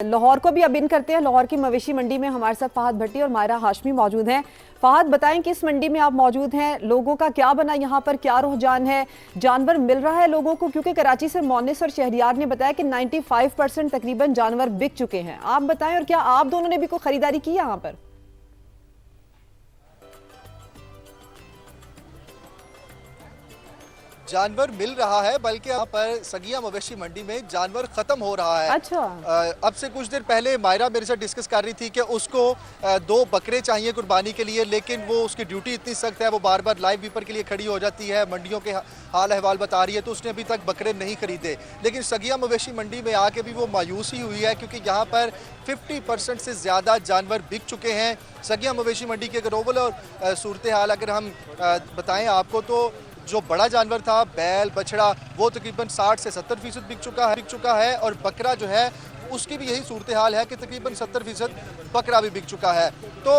लाहौर को भी अब इन करते हैं। लाहौर की मवेशी मंडी में हमारे साथ फहद भट्टी और मायरा हाशमी मौजूद हैं। फहद, बताएं किस मंडी में आप मौजूद हैं, लोगों का क्या बना, यहाँ पर क्या रुझान है, जानवर मिल रहा है लोगों को? क्योंकि कराची से मोनिस और शहरियार ने बताया कि 95% तकरीबन जानवर बिक चुके हैं। आप बताएं, और क्या आप दोनों ने भी कोई खरीदारी की यहाँ पर? जानवर मिल रहा है, बल्कि यहाँ पर सगिया मवेशी मंडी में जानवर खत्म हो रहा है। अच्छा। अब से कुछ देर पहले मायरा मेरे साथ डिस्कस कर रही थी कि उसको 2 बकरे चाहिए कुर्बानी के लिए, लेकिन वो उसकी ड्यूटी इतनी सख्त है, वो बार बार लाइव वीपर के लिए खड़ी हो जाती है, मंडियों के हाल अहवाल बता रही है, तो उसने अभी तक बकरे नहीं खरीदे। लेकिन सगिया मवेशी मंडी में आके भी वो मायूस ही हुई है, क्योंकि यहाँ पर 50% से ज़्यादा जानवर बिक चुके हैं। सगिया मवेशी मंडी के अगर ओवरऑल सूरत हाल अगर हम बताएं आपको, तो जो बड़ा जानवर था बैल बछड़ा, वो तकरीबन 60 से 70% बिक चुका है और बकरा जो है उसकी भी यही सूरत हाल है कि तकरीबन 70% बकरा भी बिक चुका है। तो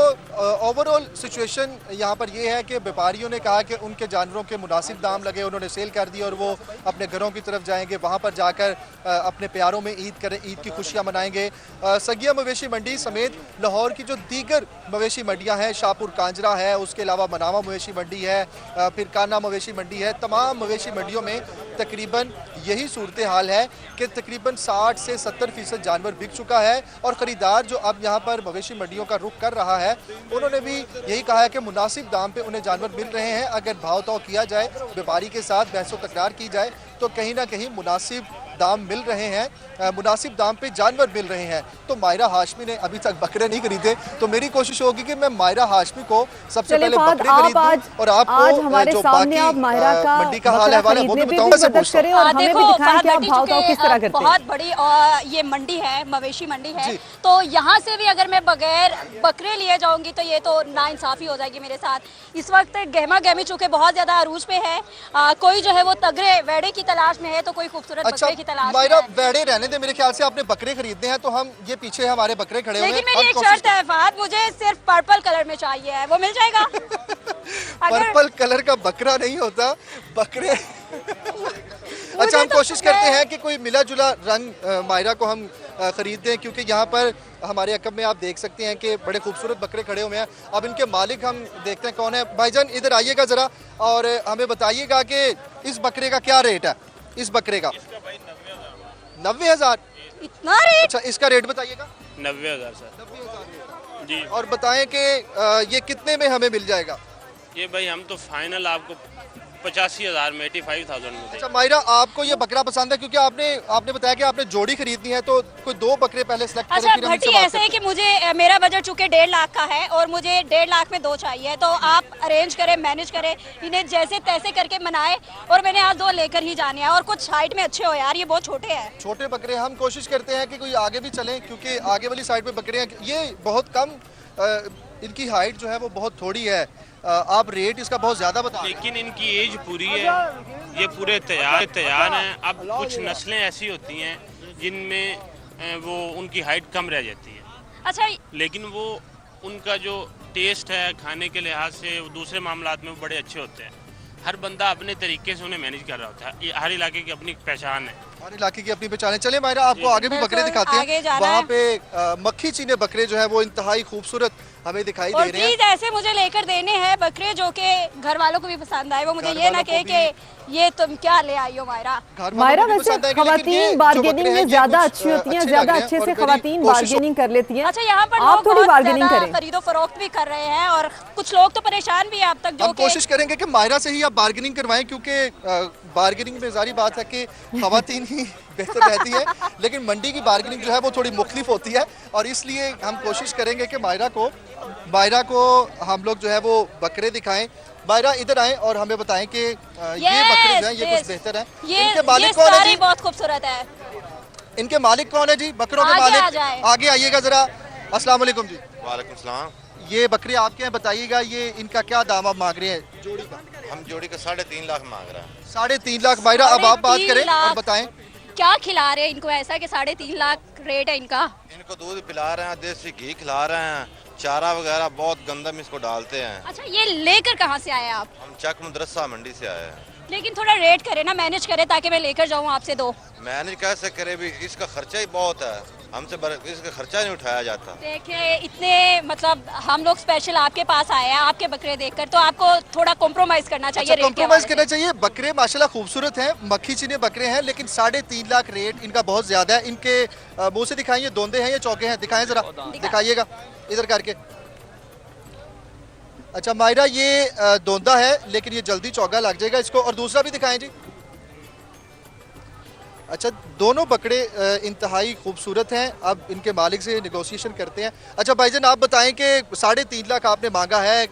ओवरऑल सिचुएशन यहाँ पर ये है कि व्यापारियों ने कहा कि उनके जानवरों के मुनासिब दाम लगे, उन्होंने सेल कर दी और वो अपने घरों की तरफ जाएंगे, वहाँ पर जाकर अपने प्यारों में ईद की खुशियाँ मनाएंगे। सगिया मवेशी मंडी समेत लाहौर की जो दीगर मवेशी मंडियाँ हैं, शाहपुर कांजरा है, उसके अलावा मनावा मवेशी मंडी है, फिर काना मवेशी मंडी है, तमाम मवेशी मंडियों में तकरीबन यही सूरत हाल है कि तकरीबन 60 से 70% जानवर बिक चुका है। और ख़रीदार जो अब यहाँ पर मवेशी मंडियों का रुख कर रहा है, उन्होंने भी यही कहा है कि मुनासिब दाम पे उन्हें जानवर मिल रहे हैं। अगर भाव ताव किया जाए, व्यापारी के साथ बहसो तकरार की जाए, तो कहीं ना कहीं मुनासिब दाम मिल रहे हैं, मुनासिब दाम पे जानवर मिल रहे हैं। तो मायरा हाशमी ने अभी तक बकरे नहीं खरीदे, तो मेरी कोशिश होगी कि मैं मायरा हाशमी को सबसे पहले बकरे खरीद दूं और आपको हमारे जो सामने आप मायरा का मंडी का हाल है वो भी बताऊं। और हमें भी दिखाएं कि आप भाव ताव किस तरह करते हैं। बहुत बड़ी ये मंडी है, मवेशी मंडी है, तो यहाँ से भी अगर मैं बगैर बकरे लिए जाऊंगी तो ये तो नाइंसाफी हो जाएगी मेरे साथ। इस वक्त गहमा गहमी चूंकि बहुत ज्यादा अरूज पे है, कोई जो है वो तगड़े वेड़े की तलाश में है, तो कोई खूबसूरत बकरे की तलाश में है। वेड़े रहने दे, मेरे ख्याल से आपने बकरे खरीदने हैं, तो हम ये पीछे हमारे बकरे खड़े हुए हैं। लेकिन मेरी एक शर्त है फहद, मुझे सिर्फ पर्पल कलर में चाहिए है, वो मिल जाएगा? पर्पल कलर का बकरा नहीं होता, बकरे अच्छा, हम कोशिश करते हैं कि कोई मिला जुला रंग मायरा को हम खरीद दें, क्योंकि यहाँ पर हमारे अकब में आप देख सकते हैं कि बड़े खूबसूरत बकरे खड़े हुए हैं। अब इनके मालिक हम देखते हैं कौन है। भाईजान इधर आइएगा ज़रा और हमें बताइएगा कि इस बकरे का क्या रेट है? इस बकरे का 90,000। इतना रेट? अच्छा, इसका रेट बताइएगा। 90,000 सर। 90,000 जी। और बताएं कि ये कितने में हमें मिल जाएगा? ये भाई हम तो फाइनल आपको 85,000 में, 85,000 में। अच्छा मायरा, आपको ये बकरा पसंद है? क्योंकि आपने बताया कि आपने जोड़ी खरीदनी है, तो कोई 2 बकरे पहले सेलेक्ट करें। अच्छा भट्टी, ऐसे है कि मुझे मेरा बजट चूंकि 1.5 लाख का है और मुझे 1.5 लाख में 2 चाहिए, तो आप अरेंज करें, मैनेज करें, इन्हें जैसे तैसे करके मनाए। और मैंने आज 2 लेकर ही जाने हैं, और कुछ हाइट में अच्छे हो यार, ये बहुत छोटे हैं। छोटे बकरे हम कोशिश करते हैं कि कोई आगे भी चलें, क्योंकि आगे वाली साइड पे बकरे हैं, ये बहुत कम, इनकी हाइट जो है वो बहुत थोड़ी है। आप रेट इसका बहुत ज़्यादा बता रहे हैं। लेकिन इनकी एज पूरी है, ये पूरे तैयार हैं। अब कुछ नस्लें ऐसी होती हैं जिनमें वो उनकी हाइट कम रह जाती है। अच्छा, लेकिन वो उनका जो टेस्ट है खाने के लिहाज से, वो दूसरे मामलात में वो बड़े अच्छे होते हैं। हर बंदा अपने तरीके से उन्हें मैनेज कर रहा होता है। हर इलाके की अपनी पहचान है, हर इलाके की अपनी पहचान है। चले मायरा, आपको आगे भी बकरे दिखाते हैं। वहाँ पे मक्खी चीने बकरे जो है वो इंतहाई खूबसूरत हमें दिखाई दे रहे हैं। प्लीज ऐसे मुझे लेकर देने हैं बकरे जो कि घर वालों को भी पसंद आए, वो मुझे ये ना कहे कि ये तुम क्या ले आई हो मायरा। मायरा, वैसे खवातीन बार्गेनिंग में ज्यादा अच्छी होती हैं, ज्यादा अच्छे से खवातीन बार्गेनिंग कर लेती हैं। अच्छा, यहाँ पर आप थोड़ी बार्गेनिंग करें, खरीदो फरोख्त भी कर रहे हैं, और कुछ लोग तो परेशान भी है अब तक, जो हम कोशिश करेंगे कि मायरा से ही आप बार्गेनिंग करवाएं, क्योंकि बार्गेनिंग में जारी बात है कि खवातीन ही बेहतर रहती है, लेकिन मंडी की बार्गेनिंग जो है वो थोड़ी मुख्तलिफ होती है, और इसलिए हम कोशिश करेंगे कि मायरा को हम लोग जो है वो बकरे दिखाएं। मायरा इधर आएं और हमें बताएं कि ये बकरे जो हैं ये कुछ बेहतर हैं। इनके मालिक कौन है जी? बहुत खूबसूरत है। इनके मालिक कौन है जी? बकरों के मालिक आगे आइएगा जरा। अस्सलाम वालेकुम जी। वालेकुम सलाम। ये बकरे आपके हैं, बताइएगा ये इनका क्या दाम आप मांग रहे हैं जोड़ी का? हम जोड़ी का 3.5 लाख मांग रहे हैं। 3.5 लाख। मायरा, अब आप बात करें और बताएं क्या खिला रहे हैं इनको ऐसा कि 3.5 लाख रेट है इनका? इनको दूध पिला रहे हैं, देसी घी खिला रहे हैं, चारा वगैरह बहुत गंदम इसको डालते हैं। अच्छा, ये लेकर कहाँ से आए आप? हम चक मदरसा मंडी से आए हैं। लेकिन थोड़ा रेट करे ना, मैनेज करे ताकि मैं लेकर जाऊँ आपसे 2। मैनेज कैसे करे भी, इसका खर्चा ही बहुत है। हमसे इसका खर्चा नहीं उठाया जाता। देखिए इतने मतलब हम लोग स्पेशल आपके पास आए हैं आपके बकरे देखकर, तो आपको थोड़ा कॉम्प्रोमाइज करना चाहिए। अच्छा, कॉम्प्रोमाइज करना चाहिए। बकरे माशाल्लाह खूबसूरत हैं, मक्खी चीने बकरे हैं, लेकिन 3.5 लाख रेट इनका बहुत ज्यादा है। इनके मुंह से दिखाइए, दोंदे हैं या चौके हैं? दिखाएं जरा, दिखाइएगा इधर करके। अच्छा मायरा, ये दोंदा है लेकिन ये जल्दी चौगा लग जाएगा इसको। और दूसरा भी दिखाएं जी। अच्छा, दोनों बकरे इंतहाई खूबसूरत हैं। अब इनके मालिक से नेगोशिएशन करते हैं। अच्छा भाईजान, आप बताएं कि 3.5 लाख आपने मांगा है,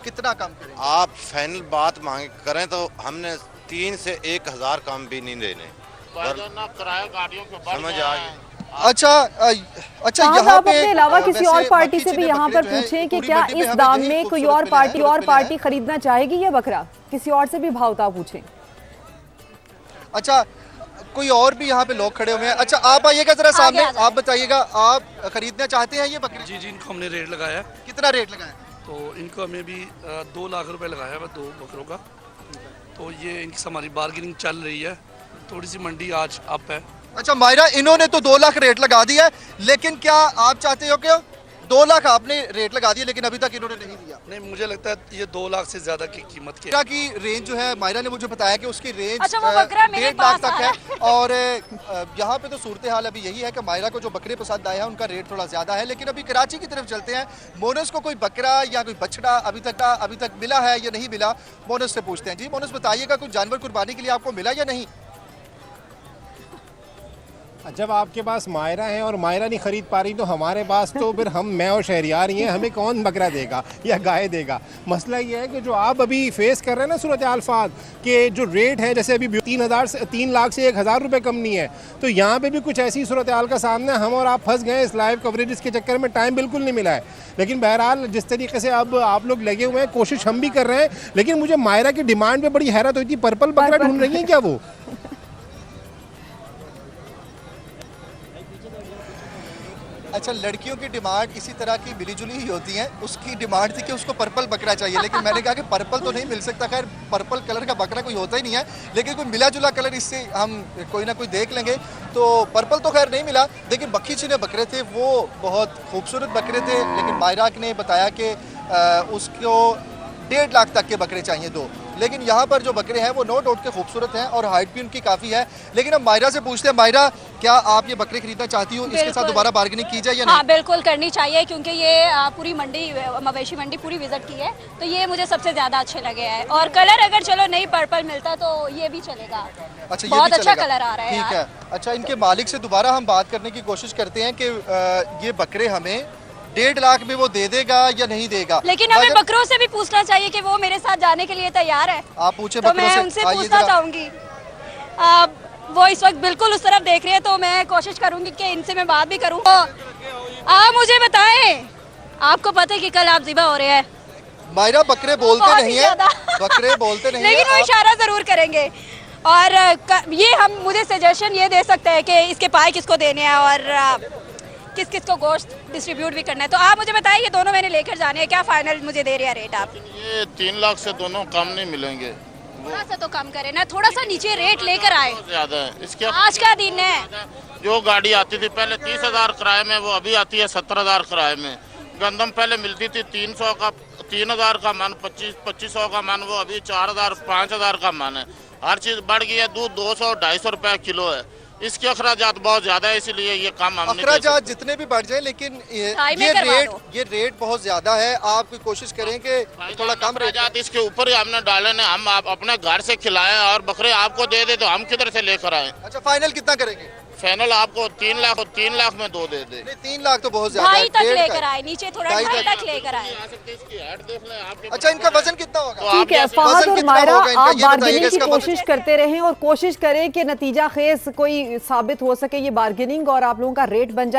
कितना कम करें? आप फाइनल बात मांग करें तो हमने 3 से 1,000 कम भी नहीं देने। किराया गाड़ियों के समझ आ गई। अच्छा यहाँ यहाँ पे अपने अलावा किसी और पार्टी से भी यहाँ पर पूछें कि क्या इस दाम में कोई और पार्टी खरीदना चाहेगी ये बकरा? किसी और से भी भाव ताव पूछें। अच्छा, कोई और भी यहाँ पे लोग खड़े हुए हैं। अच्छा, आप आइएगा जरा सामने, आप बताइएगा, आप खरीदना चाहते हैं ये बकरी? जी जी, इनको हमने रेट लगाया है। कितना रेट लगाया? तो इनको हमें भी 2 लाख रुपए लगाया है 2 बकरों का। तो ये इनकी हमारी बार्गेनिंग चल रही है, थोड़ी सी मंडी आज अप है। अच्छा मायरा, इन्होंने तो 2 लाख रेट लगा दिया है, लेकिन क्या आप चाहते हो कि 2 लाख आपने रेट लगा दिया लेकिन अभी तक इन्होंने नहीं दिया? नहीं, मुझे लगता है ये 2 लाख से ज्यादा की कीमत की है। बकरा की रेंज जो है, मायरा ने मुझे बताया कि उसकी रेंज अच्छा, वो बकरा मेरे 1.5 लाख पास तक है। और यहाँ पे तो सूरत हाल अभी यही है कि मायरा को जो बकरे पसंद आए हैं उनका रेट थोड़ा ज्यादा है। लेकिन अभी कराची की तरफ चलते हैं। मोनस को कोई बकरा या कोई बछड़ा अभी तक मिला है या नहीं मिला, मोनस से पूछते हैं। जी मोनस, बताइएगा कोई जानवर कुर्बानी के लिए आपको मिला या नहीं? जब आपके पास मायरा है और मायरा नहीं खरीद पा रही तो हमारे पास तो फिर मैं और शहरियार ही हैं, हमें कौन बकरा देगा या गाय देगा? मसला ये है कि जो आप अभी फेस कर रहे हैं ना सूरत हाल फाद के जो रेट है, जैसे अभी 3 लाख से 1,000 रुपये कम नहीं है, तो यहाँ पे भी कुछ ऐसी सूरत हाल का सामना है। हम और आप फंस गए इस लाइव कवरेज के चक्कर में, टाइम बिल्कुल नहीं मिला है। लेकिन बहरहाल जिस तरीके से अब आप लोग लगे हुए हैं, कोशिश हम भी कर रहे हैं। लेकिन मुझे मायरा की डिमांड पे बड़ी हैरत हुई थी, पर्पल बकरा ढूंढ रही है क्या वो? अच्छा, लड़कियों की डिमांड इसी तरह की मिलीजुली ही होती है। उसकी डिमांड थी कि उसको पर्पल बकरा चाहिए, लेकिन मैंने कहा कि पर्पल तो नहीं मिल सकता। खैर, पर्पल कलर का बकरा कोई होता ही नहीं है, लेकिन कोई मिला जुला कलर इससे हम कोई ना कोई देख लेंगे। तो पर्पल तो खैर नहीं मिला, लेकिन मक्खी चीने बकरे थे, वो बहुत खूबसूरत बकरे थे। लेकिन मायरा ने बताया कि उसको 1.5 लाख तक के बकरे चाहिए 2। लेकिन यहाँ पर जो बकरे हैं वो नो डाउट के खूबसूरत हैं और हाइट भी उनकी काफ़ी है। लेकिन अब मायरा से पूछते हैं, मायरा क्या आप ये बकरे खरीदना चाहती हो? इसके साथ दोबारा बार्गेनिंग की जाए या नहीं? हाँ बिल्कुल करनी चाहिए, क्योंकि ये पूरी मंडी, मवेशी मंडी पूरी विजिट की है, तो ये मुझे सबसे ज़्यादा अच्छे लगे हैं। और कलर अगर चलो नहीं पर्पल मिलता तो ये भी चलेगा। अच्छा, बहुत अच्छा कलर आ रहा है। ठीक है। अच्छा, इनके मालिक से दोबारा हम बात करने की कोशिश करते हैं कि ये बकरे हमें 1.5 लाख में वो दे देगा या नहीं देगा। लेकिन हमें बकरों से भी पूछना चाहिए कि वो मेरे साथ जाने के लिए तैयार है। आप पूछे तो बकरों मैं से, उनसे पूछना चाहूंगी। वो इस वक्त बिल्कुल उस तरफ देख रही है, तो मैं कोशिश करूंगी कि इनसे मैं बात भी करूं। आप मुझे बताएं, आपको पता है कि कल आप ज़िबा हो रहे हैं? मायरा, बकरे बोलते नहीं है, बकरे बोलते नहीं है, लेकिन वो इशारा जरूर करेंगे। और ये हम मुझे सजेशन ये दे सकते हैं कि इसके पाए किसको देने हैं और किस किस को गोश्त डिस्ट्रीब्यूट भी करना है। तो आप मुझे बताइए, ये दोनों मैंने लेकर जाने हैं, क्या फाइनल मुझे दे रहे हैं रेट आप? ये 3 लाख से दोनों कम नहीं मिलेंगे। थोड़ा सा तो कम करें ना, थोड़ा सा नीचे रेट लेकर आए। ज्यादा है इसके। आज का दिन है। जो गाड़ी आती थी पहले 30,000 किराए में, वो अभी आती है 17,000 किराए में। गंदम पहले मिलती थी 300 का, 3,000 का मन, 2500 का मन, वो अभी 4,000 5,000 का मन है। हर चीज बढ़ गई है। दूध 200-250 रुपए किलो है। इसके अखराजात बहुत ज्यादा है, इसलिए ये कम हम अखराजात जितने भी बढ़ जाए, लेकिन ये रेट बहुत ज्यादा है। आप कोई कोशिश करें कि थोड़ा कम रेट। इसके ऊपर ही हमने डाले ने। हम आप अपने घर से खिलाएं और बकरे आपको दे दे तो हम किधर से लेकर आए? अच्छा, फाइनल कितना करेंगे? फाइनल आपको 3 लाख में 2 दे दे। नहीं, 3 लाख तो बहुत ज्यादा है। 2.5 तक लेकर आए, नीचे थोड़ा 2.5 तक लेकर आए। अच्छा, इनका वजन कितना होगा? ठीक है फहद और मायरा, आप बार्गेनिंग की कोशिश करते रहें और कोशिश करें कि नतीजा खेज कोई साबित हो सके ये बार्गेनिंग और आप लोगों का रेट बन जाए।